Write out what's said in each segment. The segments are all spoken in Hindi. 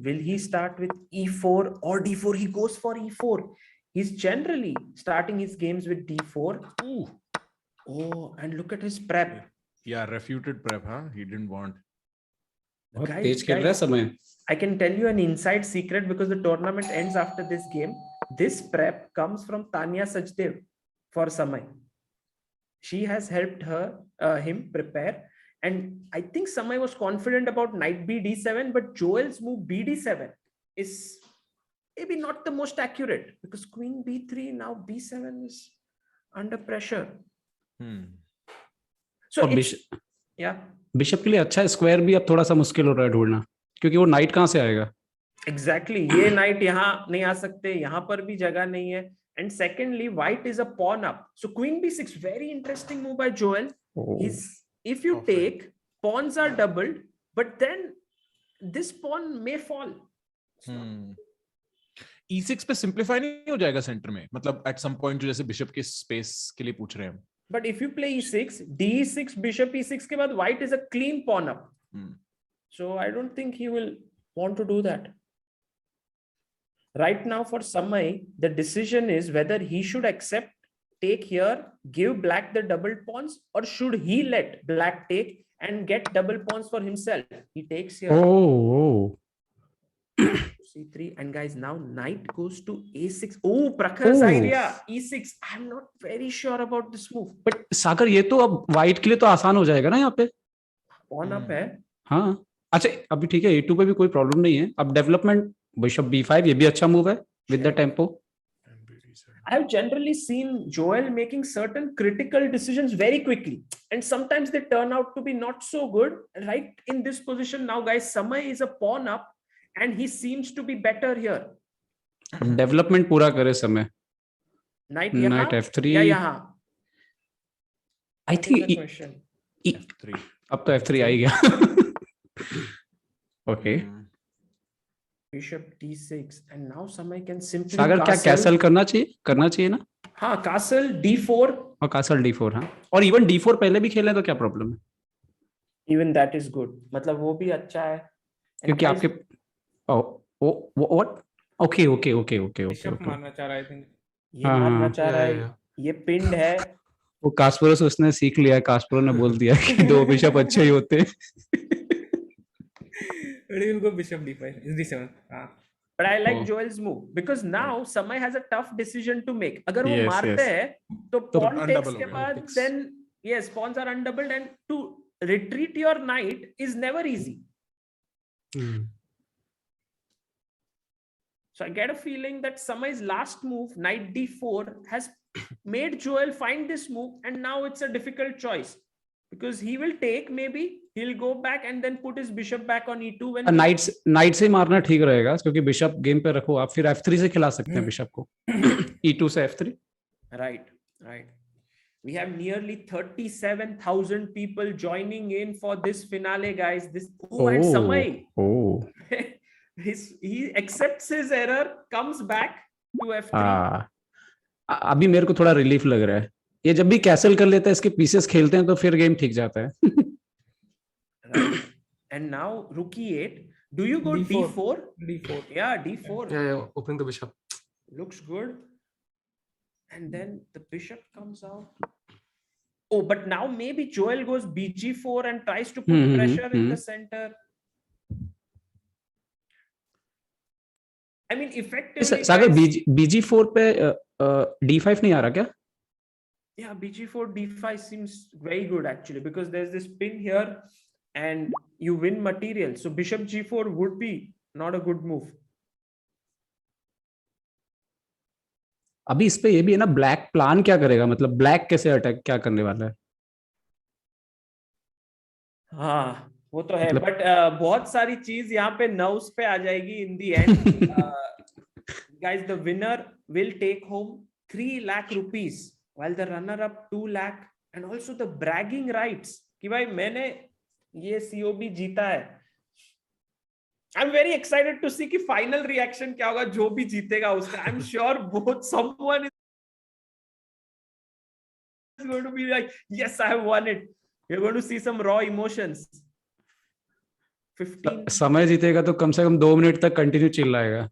Will he start with e4 or d4? He goes for e4. He's generally starting his games with d4. Ooh. Oh, and look at his prep. Yeah, refuted prep, huh? He didn't want. बहुत तेज खेल रहा है समय. I can tell you an inside secret because the tournament ends after this game. This prep comes from Tanya Sachdev for Samay. She has helped him prepare. And I think Samay was confident about knight b d7, but Joel's move b d7 is maybe not the most accurate because queen b3, now b7 is under pressure. So yeah. Bishop के लिए अच्छा है. स्क्वायर भी अब थोड़ा सा मुश्किल हो रहा है ढूंढना क्योंकि वो नाइट कहाँ से आएगा. Exactly. ये नाइट यहाँ नहीं आ सकते, यहाँ पर भी जगह नहीं है. And secondly, white is a pawn up. So queen b6, very interesting move by Joel. If you take, pawns are doubled, but then this pawn may fall. E6 पे सिंप्लीफाई नहीं हो जाएगा सेंटर में, मतलब at some point जो जैसे बिशप के स्पेस के लिए पूछ रहे हैं. But if you play e6, d6, bishop e6 के बाद white is a clean pawn up. So I don't think he will want to do that. Right now for Samay, the decision is whether he should accept, take here, give black the double pawns, or should he let black take and get double pawns for himself. He takes here. Oh. C3, and guys, now knight goes to a6. Oh, Prakhar's idea, e6. I'm not very sure about this move. But सागर, ये तो अब white के लिए तो आसान हो जाएगा ना यहाँ पे. Pawn up है. हाँ. अच्छा, अभी ठीक है. A2 पे भी कोई प्रॉब्लम नहीं है. अब डेवलपमेंट bishop b5, ये भी अच्छा मूव है with the tempo. I have generally seen Joel making certain critical decisions very quickly, and sometimes they turn out to be not so good. Right in this position now, guys, Samay is a pawn up, and he seems to be better here. Development पूरा करे समय. Knight f3. Yeah. I think f3. अब तो f3 आ ही गया. Okay. Bishop d6, and now Samay can simply. सागर, क्या कैसल करना चाहिए ना? हाँ, castle d4. और castle d4, हाँ. और even d4 पहले भी खेले तो क्या प्रॉब्लम है? Even that is good. मतलब वो भी अच्छा है. क्योंकि आपके what? Okay. बिशप मारना चाह रहा है, I think. ये मारना चाह रहा है. ये पिंड है. वो कास्परोस उसने सीख लिया. कास्परो ने बोल दिया कि दो बिशप अच्छे ही होते हैं. But he will go bishop d5, d7. But I like Joel's move because now Samay has a tough decision to make. अगर वो मारते हैं तो pawn takes के बाद then yes, pawns are undoubled, and to retreat your knight is never easy. So I get a feeling that Samay's last move, knight d4, has made Joel find this move, and now it's a difficult choice because he will take, maybe he'll go back and then put his bishop back on e2 when knight से मारना ठीक रहेगा क्योंकि बिशप गेम पे रखो आप, फिर f3 से खिला सकते हैं बिशप को. e2 से f3. Right. We have nearly 37,000 people joining in for this finale, guys. And Samay. He accepts his error, comes back to f3. अभी मेरे को थोड़ा रिलीफ लग रहा है. ये जब भी कैसल कर लेता है, इसके पीसेस खेलते हैं तो फिर गेम ठीक जाता है. Right. And now rook e8. Do you go d4? d4. Yeah, d4. Yeah, opening the bishop. Looks good. And then the bishop comes out. Oh, but now maybe Joel goes bg4 and tries to put pressure in the center. I mean, effectively. Sagar, bg4 पे d5 नहीं आ रहा क्या? Yeah, bg4 d5 seems very good actually because there's this pin here and you win material. So bishop g4 would be not a good move. अभी इस पे ये भी है ना, ब्लैक प्लान क्या करेगा, मतलब ब्लैक कैसे अटैक क्या करने वाला है? हाँ, वो तो है, बट बहुत सारी चीज यहाँ पे नर्व्स पे आ जाएगी इन दी and. Guys, the winner will take home 3 lakh rupees while the runner up 2 lakh, and also the bragging rights कि भाई मैंने ये COB जीता है. I'm very excited to see कि final reaction क्या होगा जो भी जीतेगा उसका. I'm sure someone is going to be like, yes, I have won it. You're going to see some raw emotions. 15. समय जीतेगा तो कम से कम 2 मिनट तक कंटिन्यू चिल्लाएगा।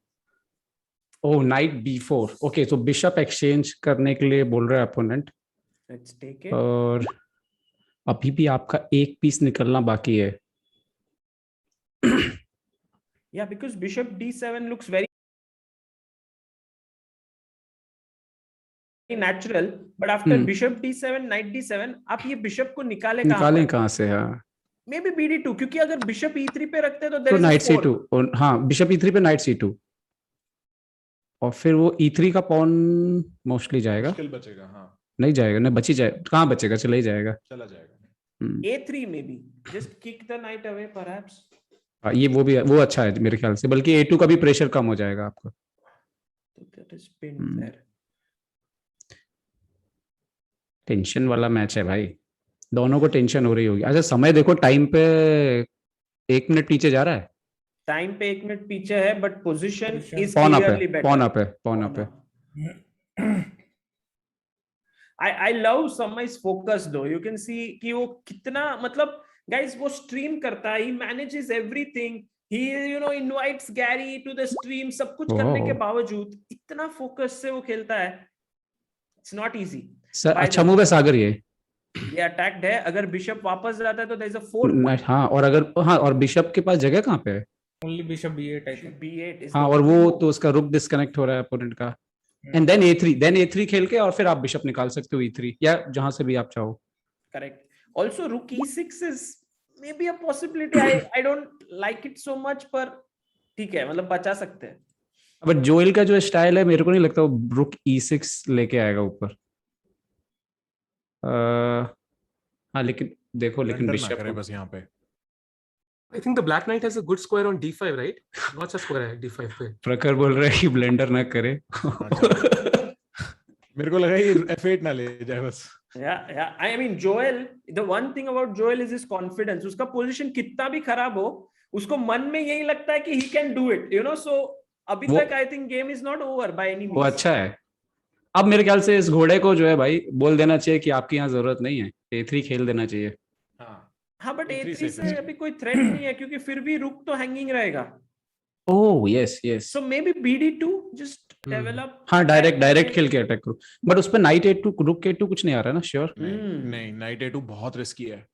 ओह, नाइट B4। ओके, तो बिशप एक्सचेंज करने के लिए बोल रहा है अपोनेंट, Let's take it. और अभी भी आपका एक पीस निकलना बाकी है। Yeah, because bishop D7 looks very natural, but after bishop D7, knight D7, आप ये बिशप को निकालें कहाँ से? हाँ, मे बी BD2, क्योंकि अगर बिशप E3 पे रखते हैं तो नाइट C2, और हाँ बिशप E3 पे नाइट C2, और फिर वो E3 का पॉन मोस्टली जाएगा। मुश्किल बचेगा, हाँ। नहीं जाएगा, नहीं बची जाए, कहाँ बचेगा, चला ही जाएगा। चला जाएगा। A3 में भी just kick the knight away perhaps. हाँ, ये वो अच्छा है मेरे ख्याल से, बल्कि A2 का भी प्रेशर कम हो जाएगा आपका। That is pinned there. Tension वाला मैच है भाई, दोनों को टेंशन हो रही होगी। अच्छा, समय देखो, टाइम पे 1 मिनट पीछे जा रहा है। टाइम पे 1 मिनट पीछे है, but position is pawn up clearly है, बेटर। पॉन अप है। I love Samai's focus though. You can see कि वो कितना, मतलब guys वो स्ट्रीम करता है, he manages everything, he invites Gary to the stream, सब कुछ करने के बावजूद इतना फोकस से वो खेलता है। It's not easy. सर अच्छा मूव है सागर, ये अटैक्ड है। अगर बिशप वापस जाता है तो there is a 4. हाँ, और बिशप के पास जगह कहाँ पे है? Only bishop B8 I think. B8 is हाँ, और वो तो उसका रुक डिस्कनेक्ट हो रहा है अपोनेंट का। एंड देन A3 खेल के, और फिर आप बिशप निकाल सकते हो E3, या जहां से भी आप चाहो। करेक्ट। ऑल्सो रुक E6 is may be a possibility. I don't like it so much, पर ठीक है, मतलब बचा सकते हैं। बट जोएल का जो स्टाइल है, मेरे को नहीं लगता वो रुक E6 लेके आएगा ऊपर। हाँ, लेकिन देखो, लेकिन बिशप करे बस यहाँ पे। I think the black knight has a good square on D5, right? बहुत अच्छा स्क्वायर है D5 पे। प्रखर बोल रहा है कि ब्लेंडर ना करे। मेरे को लगा ये F8 ना ले जाए बस। Yeah. I mean, Joel, the one thing about Joel is his confidence. उसका पोजीशन कितना भी खराब हो, उसको मन में यही लगता है कि he can do it, so अभी तक I think game is not over by any means. वो अच्छा है। अब मेरे ख्याल से इस घोड़े को जो है भाई बोल देना चाहिए कि आपकी यहाँ जरूरत नहीं है, A3 खेल देना चाहिए। हाँ, बट A3 से अभी कोई थ्रेट नहीं है, क्योंकि फिर भी रुक तो हैंगिंग रहेगा। Oh yes. So maybe BD2 just develop. हाँ, डायरेक्ट खेल के अटैक करो, बट उस पे नाइट A2 रुक A2 कुछ नहीं आ रहा ना, श्योर? नहीं, नाइट A2 बहुत रिस्की है।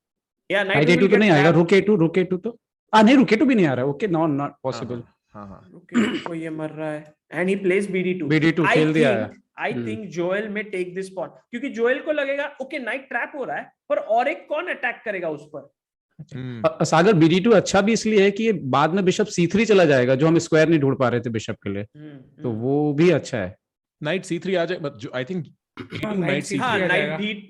या नाइट A2 तो नहीं आएगा, रुक A2 तो नहीं, रुक A2 भी नहीं आ रहा है। Okay, not possible. हाँ। रुक A2 ये मर रहा है, and he plays BD2 खेल दिया है। I think Joel may take this pawn, क्योंकि जोएल को लगेगा ओके नाइट ट्रैप हो रहा है, पर और एक कौन अटैक करेगा उस पर। सागर BD2 अच्छा भी इसलिए है कि ये बाद में बिशप C3 चला जाएगा, जो हम स्क्वायर नहीं ढूंढ पा रहे थे बिशप के लिए, तो वो भी अच्छा है। नाइट C3 आ जाए, but I think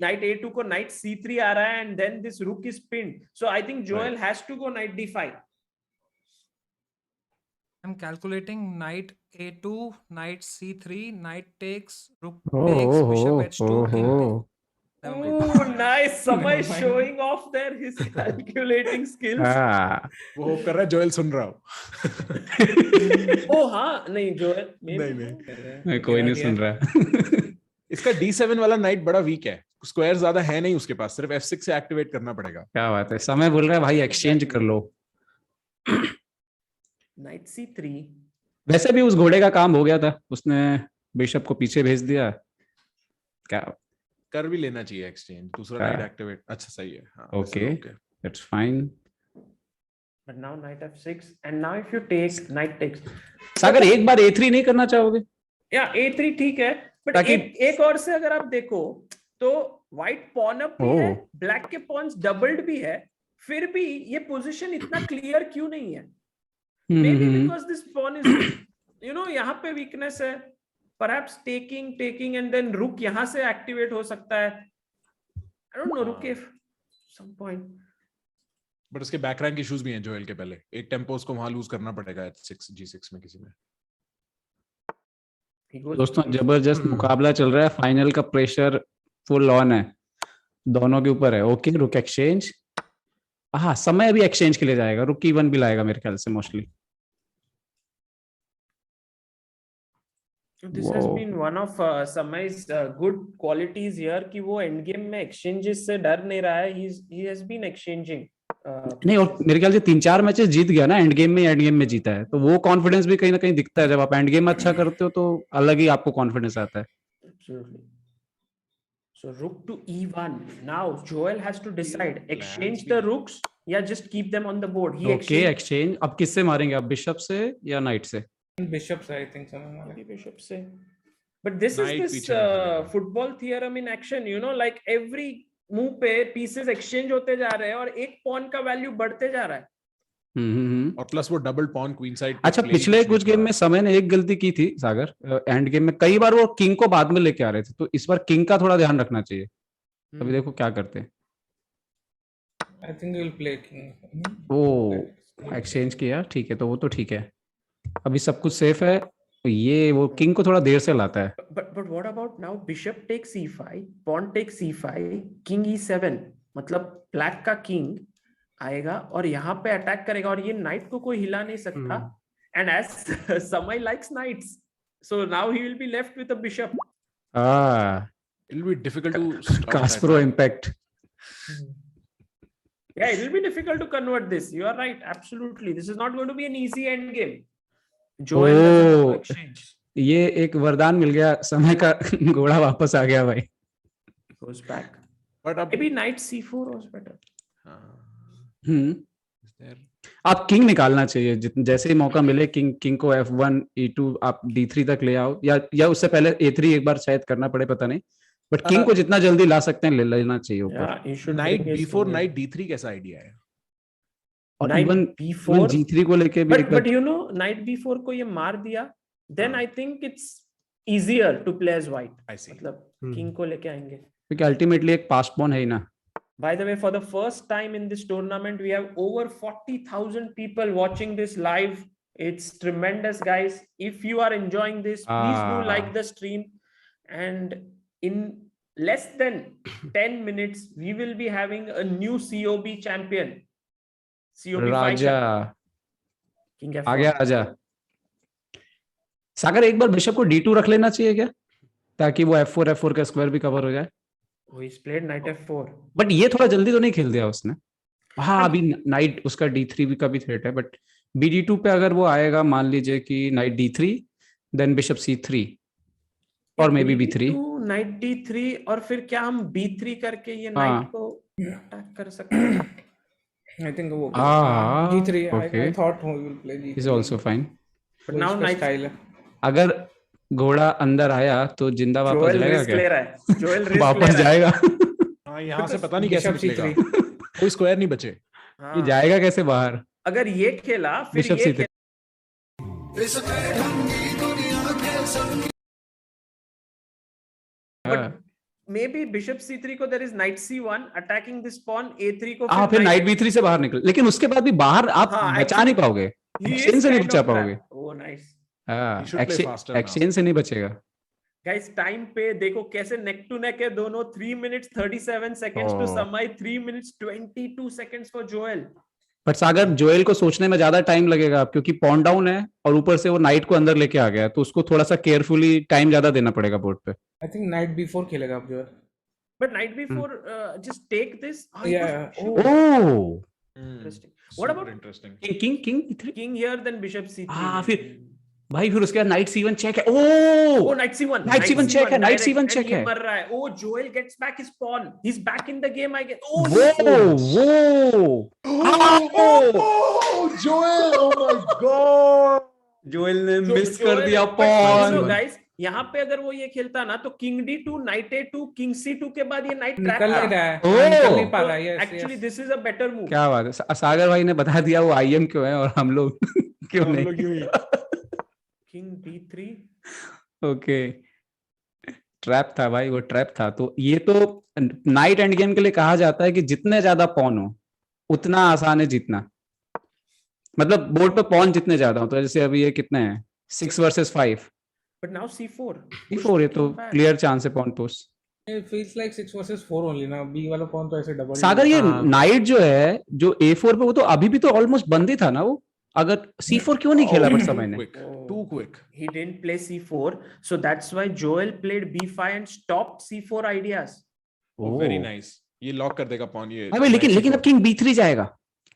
night A2 को नाइट C3 आ रहा है, and then this rook is pinned, so I think Joel has to go knight D5. I'm calculating knight A2, knight C3, knight takes, rook takes, bishop H2, king takes. Oh, nice. Samay showing off there his calculating skills. वो होप कर रहा है जोएल सुन रहा हो। Oh हाँ, नहीं जोएल नहीं, कोई नहीं सुन रहा। इसका D7 वाला नाइट बड़ा वीक है, स्क्वायर ज्यादा है नहीं उसके पास, सिर्फ F6 से एक्टिवेट करना पड़ेगा। क्या बात है, समय बोल रहा है भाई एक्सचेंज कर लो। नाइट C3 वैसे भी उस घोड़े का काम हो गया था, उसने बिशप को पीछे भेज दिया। क्या कर भी लेना चाहिए एक्सचेंज, दूसरा नाइट एक्टिवेट। अच्छा सही है। हाँ, okay, that's fine. But now knight F6, and now if you take knight takes. Sagar एक बार A3 नहीं करना चाहोगे? या A3 ठीक है, बट एक और से अगर आप देखो तो व्हाइट पॉन अप भी है, ब्लैक के पॉन्स डबल्ड भी है, फिर भी ये पोजीशन इतना क्लियर क्यों नहीं है? Maybe because this pawn is, यहाँ पे वीकनेस है, perhaps taking and then rook यहाँ से एक्टिवेट हो सकता है। I don't know, rook if some point. But उसके बैक रैंक इश्यूज भी हैं जोएल के, पहले एक टेम्पो उसको वहां लूज करना पड़ेगा H6 G6 में किसी में। दोस्तों जबरदस्त मुकाबला चल रहा है, फाइनल का प्रेशर फुल ऑन है, दोनों के ऊपर है। ओके, रुक एक्सचेंज। हाँ, समय अभी एक्सचेंज के लिए जाएगा, रुक E1 भी लाएगा मेरे ख्याल से mostly. This has been one of Samay's good qualities here कि वो एंड गेम में एक्सचेंजेस से डर नहीं रहा है। He has been exchanging नहीं, और मेरे ख्याल से 3-4 मैचेस जीत गया ना एंड गेम में जीता है, तो वो कॉन्फिडेंस भी कहीं ना कहीं दिखता है। जब आप एंड गेम अच्छा करते हो तो अलग ही आपको कॉन्फिडेंस आता है। Absolutely. So rook to e1. Now Joel has to decide: exchange the rooks, yeah, just keep them on the board. He okay, exchange अब किससे मारेंगे आप, बिशप से या नाइट से? बिशप से आई थिंक समझ में maybe bishop say. But this Knight is this पीछे रखा जाएगा। football theorem in action, you know, like every move पे pieces exchange होते जा रहे हैं और एक pawn का value बढ़ते जा रहा है। और प्लस वो डबल पॉन क्वीन साइड। अच्छा, पिछले कुछ गेम में समय ने एक गलती की थी सागर, एंड गेम में कई बार वो किंग को बाद में लेके आ रहे थे, तो इस बार किंग का थोड़ा ध्यान रखना चाहिए। अभी देखो क्या करते हैं। I think you will play king. Oh exchange किया, ठीक है, तो वो तो ठीक है, अभी सब कुछ सेफ है। ये वो किंग को थोड़ा देर से लाता है। But what about now? Bishop takes e5, pawn takes c5, king e7. मतलब black का king आएगा और यहाँ पे अटैक करेगा और ये नाइट को कोई हिला नहीं सकता। And as Samay likes knights, so now he will be left with a bishop. It will be difficult to stop Kasparov impact. Yeah, it will be difficult to convert this. You are right, absolutely. This is not going to be an easy end game. Joel doesn't have exchange. ये एक वरदान मिल गया, समय का घोड़ा वापस आ गया भाई। Goes back. But अब Maybe knight c4 was better. आप किंग निकालना चाहिए, जैसे ही मौका मिले किंग को f1 e2 आप d3 तक ले आओ, या उससे पहले a3 एक बार शायद करना पड़े, पता नहीं, बट किंग को जितना जल्दी ला सकते हैं ले लेना चाहिए ऊपर। Yeah, he should night bring his b4 king. Night d3 कैसा आइडिया है? और Knight इवन b4 g3 को लेके भी but you know knight b4 को ये मार दिया, then I think it's easier to play as white. I see. मतलब king को लेके आएंगे। क्योंकि अल्टीमेटली एक पास्ट पॉन है ही ना। By the way, for the first time in this tournament, we have over 40,000 people watching this live. It's tremendous, guys. If you are enjoying this, please do like the stream. And in less than 10 minutes, we will be having a new COB champion. COB Raja King आ गया, राजा। सागर एक बार बिशप को d2 रख लेना चाहिए क्या, ताकि वो f4 का स्क्वायर भी कवर हो जाए? Oh, he's played knight f4. But ये थोड़ा जल्दी तो नहीं खेल दिया उसने। हाँ, अभी नाइट उसका d3 भी का भी थ्रेट है, बट bd2 पे अगर वो आएगा, मान लीजिए कि night d3 then bishop c3 और may be b3, night d3 और फिर क्या हम b3 करके ये नाइट को अटैक कर सकते हैं? I think वो okay. g3 I thought he will play g3 is also fine. But now knight style है। अगर घोड़ा अंदर आया तो जिंदा वापस जाएगा क्या? ले रहा है। Joel risk वापस ले रहा है। जाएगा। हाँ, यहाँ से पता नहीं कैसे Bishop निकलेगा, c3 कोई स्क्वायर नहीं बचे। हाँ। ये जाएगा कैसे बाहर? अगर ये खेला फिर बिशप ये c3। maybe bishop c3 को there is knight c1 attacking this pawn, a3 को फिर नाइट b3 से बाहर निकल, लेकिन उसके बाद भी बाहर आप हाँ, बचा नहीं पाओगे, एक्सचेंज से नहीं बचा पाओगे। Oh nice. He should play faster now. Exchange से नहीं बचेगा। Guys, टाइम पे देखो कैसे नेक टू नेक है दोनों। 3 minutes 37 seconds to Samay, 3 minutes 22 seconds for Joel. But Sagar, Joel को सोचने में ज्यादा टाइम लगेगा क्योंकि पॉन डाउन है और ऊपर से वो नाइट को अंदर लेके आ गया, तो उसको थोड़ा सा केयरफुली टाइम ज्यादा देना पड़ेगा बोर्ड पे। I think knight b4 खेलेगा अब जो है। But knight b4 just take this. Yeah. Oh Interesting. What about interesting? King e3? king here then bishop c3? फिर भाई फिर उसके बाद नाइट c1 चेक है। ओह Oh, knight c1. Knight c1 check है, knight c1 direct, check and ये है। मर रहा है। Oh, Joel gets back his pawn. He's back in the game, I guess. Oh, Oh, Joel! Oh my God! Joel ने मिस Joel- कर दिया but you know, pawn. guys, यहाँ पे अगर वो ये खेलता ना तो king d2, night a2, king c2 के बाद ये नाइट ट्रैप निकल नहीं रहा है, ओह! निकल नहीं पा रहा है। Actually this is a better move. क्या बात है, सागर भाई ने बता दिया वो आईएम क्यों है और हम लोग क्यों हम नहीं। लोग यूं ही। King b3। ओके, ट्रैप था भाई, वो ट्रैप था। तो ये तो नाइट एंड गेम के लिए कहा जाता है कि जितने ज्यादा पॉन हो उतना आसान है जीतना, मतलब बोर्ड पे पॉन जितने ज्यादा हो। तो जैसे अभी ये कितने हैं, 6 versus 5, But now c4. c4, ये तो क्लियर चांस है pawn push. It feels like 6 versus 4 only ना, b वाला pawn तो ऐसे डबल। सागर, ये नाइट जो है जो a4 पे, वो तो अभी भी तो ऑलमोस्ट बंद ही था ना वो। अगर c4 क्यों नहीं खेला बट समय ने? Quick, too quick. He didn't play c4, so that's why Joel played b5 and stopped c4 ideas. Oh, very nice. ये लॉक कर देगा pawn ये। अबे लेकिन अब किंग b3 जाएगा।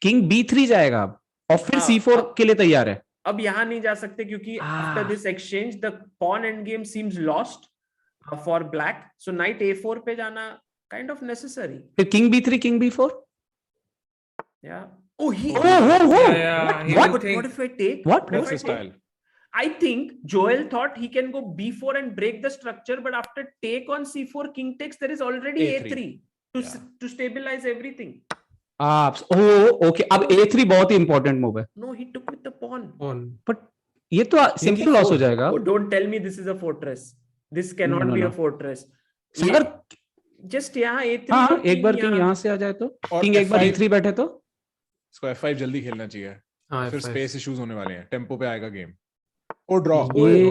किंग B3 जाएगा अब, और फिर हाँ, C4 के लिए तैयार है। अब यहाँ नहीं जा सकते क्योंकि after this exchange the pawn end game seems lost for black, so knight A4 पे जाना काइंड ऑफ नेसेसरी। फिर किंग B3 किंग B4। या oh he Yeah, he will what take. if I take What? if That's I his take- style. I think Joel thought he can go B4 and break the structure, but after take on C4 king takes, there is already A3. A3 to stabilize everything. Okay, अब A3 बहुत ही इंपॉर्टेंट मूव है, No, he took with the pawn. On. But ये तो सिंपल लॉस हो जाएगा। Oh, don't tell me this is a fortress. This cannot No, be no. a fortress. Sagar, Just यहाँ A3 हाँ और एक बार king किंग यहाँ। यहाँ से आ जाए तो, और किंग एक बार F5 E3 बैठे तो, इसको F5 जल्दी खेलना चाहिए, हाँ, फिर F5. स्पेस इश्यूज होने वाले हैं, टेम्पो पे आएगा गेम। ओ ड्रॉ। ये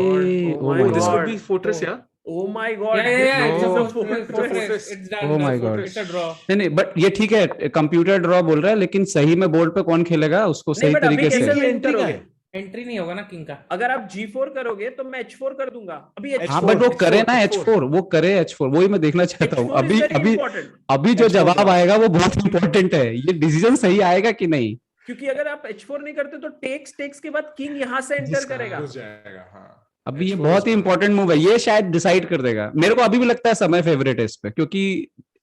Oh my oh my This God. could be fortress, yeah. Oh my God. Yeah, yeah, yeah. this It's is a a fortress. fortress. It's done. Oh my That's God. It's a draw. नहीं नहीं, बट ये ठीक है, कंप्यूटर ड्रॉ बोल रहा है, लेकिन सही में बोर्ड पे कौन खेलेगा उसको नहीं, सही but अभी तरीके कैसे से। win करोगे? एंट्री नहीं होगा ना किंग का। अगर आप G4 करोगे तो मैं H4 कर दूंगा। अभी H4, हाँ बट वो H4, करे ना H4. H4, वो करे H4, वही मैं देखना चाहता हूँ। H4 is अभी very अभी important. अभी जो H4 जवाब draw. आएगा वो बहुत इंपॉर्टेंट है, ये डिसीजन सही आएगा कि नहीं। क्योंकि अगर आप H4 नहीं करते तो टेक्स के बाद किंग यहाँ से एंटर जिसका करेगा। घुस जाएगा, हाँ। अभी ये H4 बहुत ही is इंपॉर्टेंट मूव है, ये शायद डिसाइड कर देगा। मेरे को अभी भी लगता है समय फेवरेट है इस पे, क्योंकि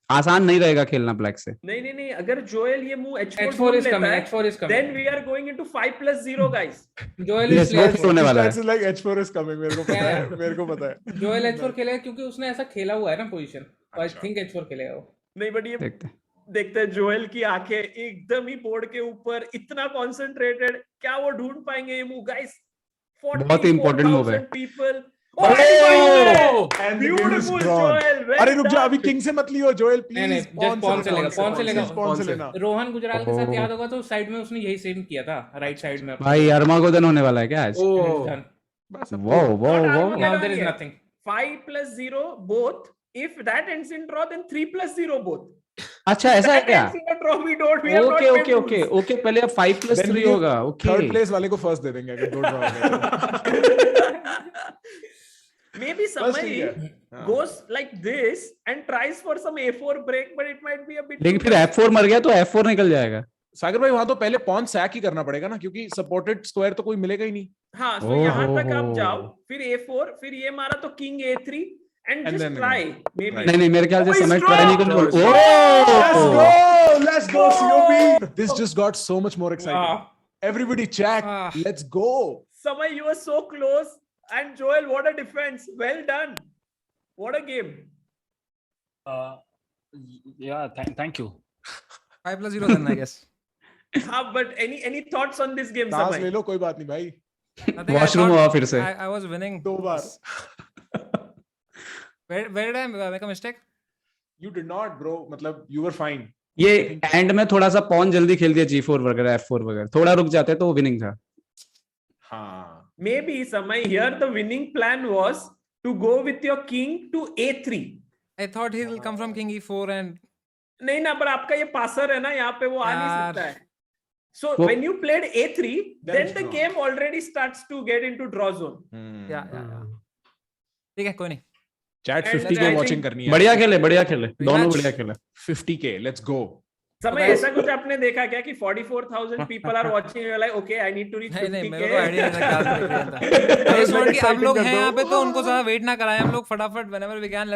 आसान नहीं रहेगा खेलना ब्लैक से। नहीं, अगर जोएल ये मूव H4 H4 is लेता coming. है, H4 is coming. then we are going into 5+0 guys. Joel Yes, वो फिर होने वाला है। Stats is like H4 is coming, मेरे को पता है, मेरे को पता है। जोएल H4 खेलेगा क्योंकि उसने ऐसा खेला हुआ है ना पोजीशन, तो आई अच्छा। थिंक H4 खेलेगा वो। नहीं बट ये देखते हैं। देखते हैं जोएल की आंखें एकदम ही बोर्ड के ऊपर इतना कंसंट्रेटेड, क्या वो ढूंढ पाएंगे ये मूव गाइस? बहुत ही important move है। People Oh! And the game is beautiful drawn. Joel, अरे रुक जा, अभी किंग से मत लियो जोएल नहीं, नहीं, प्लीज। just pawn से लेगा, pawn से लेगा। pawn से लेना। रोहन गुजराल के साथ याद होगा तो साइड में उसने यही सेम किया था, राइट साइड में। भाई अरमागोदन होने वाला है क्या आज? Oh. Done. वो Now there is nothing. 5+0 both. If that ends in draw, then 3+0 both. अच्छा ऐसा है That क्या? ends in a draw, we don't. We have not okay made okay okay rules. Okay, पहले अब 5+3 होगा। ओके थर्ड प्लेस वाले को फर्स्ट दे देंगे अगर दो ड्रॉ हो गए। Maybe बस ठीक somebody है। हाँ। goes like this and tries for some A4 break, but it might be a bit. लेकिन too फिर much. F4 मर गया तो F4 निकल जाएगा। सागर भाई वहां तो पहले पॉन सैक ही करना पड़ेगा ना, क्योंकि सपोर्टेड स्क्वायर तो कोई मिलेगा ही नहीं। हाँ, so यहाँ तक आप ओहो। जाओ, फिर A4, फिर ये मारा तो King A3 and And just then try. again. Maybe. Right. नहीं नहीं, मेरे ख्याल Oh, से समय he's ट्राई नहीं drawn. करना। Let's oh go! Let's go, COB! This just got so much more exciting. Ah. Everybody check. Ah. Let's go. Samay, you were so close. And Joel, what a defense. Well done. What a game. Yeah, thank you. 5+0 then I guess. But any thoughts on this game, सांस ले Samay? लो, कोई बात नहीं भाई। Nothing, I वॉशरूम thought हुआ फिर से। I was winning. दो बार। Where did I make a mistake? You did not, bro. मतलब you were fine. ये एंड में थोड़ा सा पॉन जल्दी खेल दिया, G4 वगैरह F4 वगैरह, थोड़ा रुक जाते तो वो विनिंग था। हाँ। Maybe, Samay, here the winning plan was to go with your king to A3. I thought he'll come from King E4 and नहीं ना, पर आपका ये पासर है ना, यहाँ पे वो आ नहीं यार। सकता है. So वो- when you played A3, Then then it's the draw. game already starts to get into draw zone. yeah. ठीक है, कोई नहीं. Chat And 50K I think- watching करनी है। बढ़िया खेले दोनों Rematch. बढ़िया खेले। 50K, let's go. समय ऐसा कुछ आपने देखा क्या कि 44,000 people are watching, you're like, okay, I need to reach नहीं नहीं, 50K. मेरे को आइडिया नहीं था क्या देख रहे थे. I just want कि आप लोग हैं यहाँ पे तो उनको दो। ज्यादा वेट ना कराएं, हम लोग फटाफट whenever we can